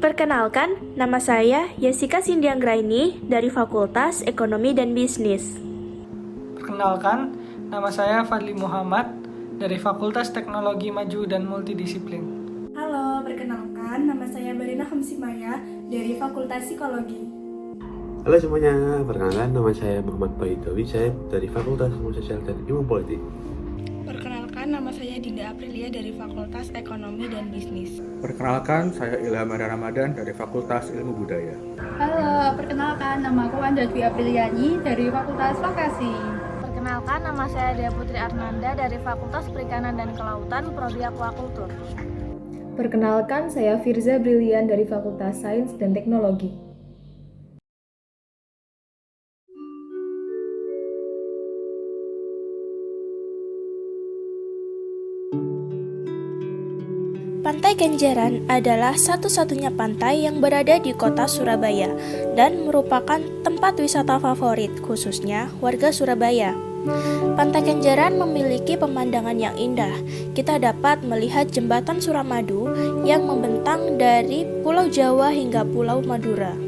Perkenalkan, nama saya Jessica Sindianggraini dari Fakultas Ekonomi dan Bisnis. Perkenalkan, nama saya Fadli Muhammad dari Fakultas Teknologi Maju dan Multidisiplin. Halo, perkenalkan, nama saya Barina Hamsimaya dari Fakultas Psikologi. Halo semuanya, perkenalkan nama saya Muhammad Baidowi, saya dari Fakultas Ilmu Sosial dan Ilmu Politik. Perkenalkan, nama saya Dinda Aprilia dari Fakultas Ekonomi dan Bisnis. Perkenalkan, saya Ilham Arya Ramadan dari Fakultas Ilmu Budaya. Halo, perkenalkan, nama aku Wanda Dwi Apriliani dari Fakultas Vokasi. Perkenalkan, nama saya Dea Putri Arnanda dari Fakultas Perikanan dan Kelautan, Prodi Aquakultur. Perkenalkan, saya Firza Brilian dari Fakultas Sains dan Teknologi. Pantai Kenjeran adalah satu-satunya pantai yang berada di kota Surabaya dan merupakan tempat wisata favorit khususnya warga Surabaya. Pantai Kenjeran memiliki pemandangan yang indah. Kita dapat melihat jembatan Suramadu yang membentang dari Pulau Jawa hingga Pulau Madura.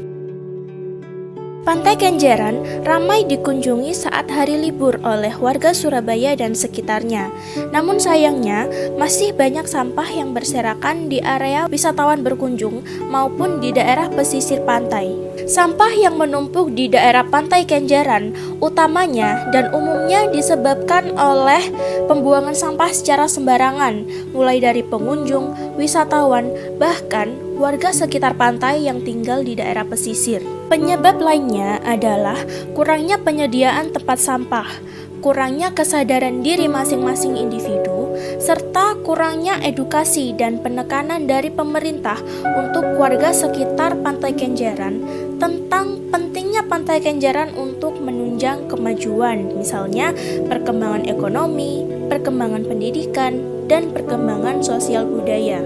Pantai Kenjeran ramai dikunjungi saat hari libur oleh warga Surabaya dan sekitarnya. Namun sayangnya, masih banyak sampah yang berserakan di area wisatawan berkunjung maupun di daerah pesisir pantai. Sampah yang menumpuk di daerah Pantai Kenjeran utamanya dan umumnya disebabkan oleh pembuangan sampah secara sembarangan, mulai dari pengunjung, wisatawan, bahkan warga sekitar pantai yang tinggal di daerah pesisir. Penyebab lainnya adalah kurangnya penyediaan tempat sampah, kurangnya kesadaran diri masing-masing individu, serta kurangnya edukasi dan penekanan dari pemerintah untuk warga sekitar Pantai Kenjeran tentang pentingnya Pantai Kenjeran untuk menunjang kemajuan, misalnya perkembangan ekonomi, perkembangan pendidikan, dan perkembangan sosial budaya.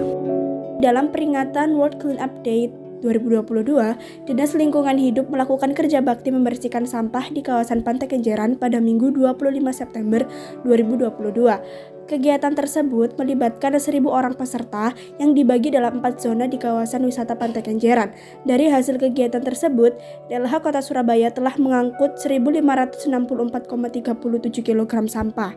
Dalam peringatan World Clean Up Day 2022, Dinas Lingkungan Hidup melakukan kerja bakti membersihkan sampah di kawasan Pantai Kenjeran pada Minggu 25 September 2022. Kegiatan tersebut melibatkan 1.000 orang peserta yang dibagi dalam 4 zona di kawasan wisata Pantai Kenjeran. Dari hasil kegiatan tersebut, DLH Kota Surabaya telah mengangkut 1.564,37 kg sampah.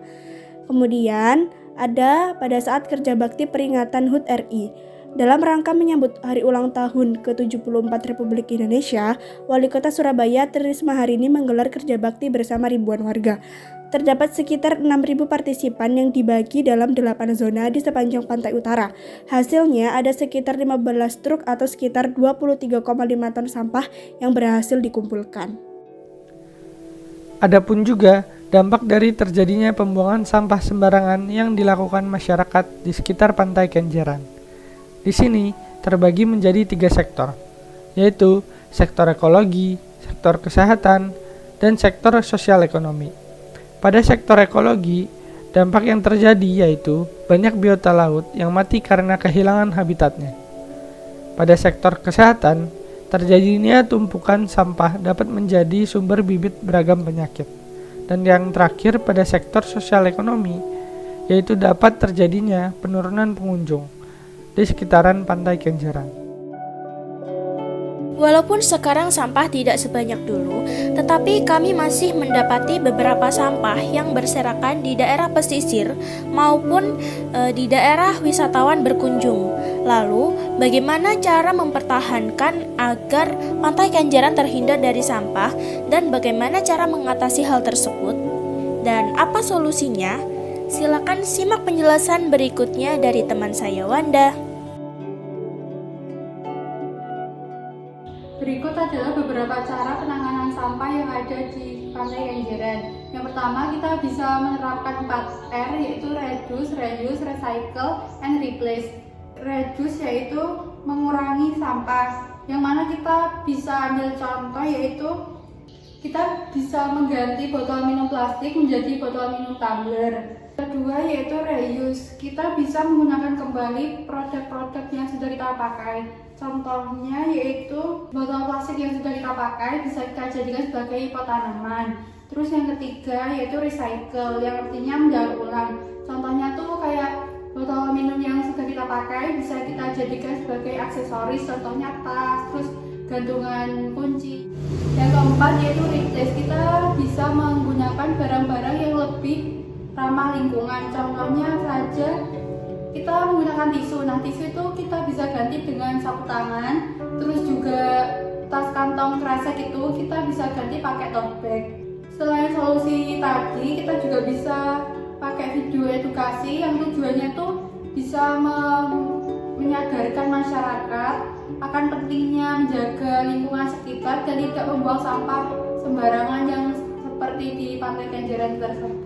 Kemudian ada pada saat kerja bakti peringatan HUT RI. Dalam rangka menyambut hari ulang tahun ke-74 Republik Indonesia, Wali Kota Surabaya Tri Risma hari ini menggelar kerja bakti bersama ribuan warga. Terdapat sekitar 6.000 partisipan yang dibagi dalam 8 zona di sepanjang pantai utara. Hasilnya ada sekitar 15 truk atau sekitar 23,5 ton sampah yang berhasil dikumpulkan. Adapun juga dampak dari terjadinya pembuangan sampah sembarangan yang dilakukan masyarakat di sekitar Pantai Kenjeran. Di sini terbagi menjadi 3 sektor, yaitu sektor ekologi, sektor kesehatan, dan sektor sosial ekonomi. Pada sektor ekologi, dampak yang terjadi yaitu banyak biota laut yang mati karena kehilangan habitatnya. Pada sektor kesehatan, terjadinya tumpukan sampah dapat menjadi sumber bibit beragam penyakit. Dan yang terakhir pada sektor sosial ekonomi, yaitu dapat terjadinya penurunan pengunjung di sekitaran Pantai Kenjeran. Walaupun sekarang sampah tidak sebanyak dulu, tetapi kami masih mendapati beberapa sampah yang berserakan di daerah pesisir maupun di daerah wisatawan berkunjung. Lalu, bagaimana cara mempertahankan agar Pantai Kenjeran terhindar dari sampah dan bagaimana cara mengatasi hal tersebut? Dan apa solusinya? Silakan simak penjelasan berikutnya dari teman saya Wanda. Berikut adalah beberapa cara penanganan sampah yang ada di Pantai Kenjeran. Yang pertama, kita bisa menerapkan 4R, yaitu reduce, reuse, recycle, and replace. Reduce yaitu mengurangi sampah, yang mana kita bisa ambil contoh yaitu kita bisa mengganti botol minum plastik menjadi botol minum tumbler. Kedua yaitu reuse, kita bisa menggunakan kembali produk-produk yang sudah kita pakai. Contohnya yaitu botol plastik yang sudah kita pakai bisa kita jadikan sebagai pot tanaman. Terus yang ketiga yaitu recycle, yang artinya mendaur ulang. Contohnya tuh kayak Botol minum yang sudah kita pakai bisa kita jadikan sebagai aksesoris, contohnya tas, terus gantungan kunci. Yang keempat yaitu replace. Kita bisa menggunakan barang-barang yang lebih ramah lingkungan. Contohnya saja kita menggunakan tisu. Nah, tisu itu kita bisa ganti dengan sapu tangan. Terus juga tas kantong kresek itu kita bisa ganti pakai tote bag. Selain solusi tadi, kita juga bisa pakai video edukasi yang tujuannya tuh bisa menyadarkan masyarakat akan pentingnya menjaga lingkungan sekitar dan tidak membuang sampah sembarangan yang seperti di Pantai Kenjeran tersebut.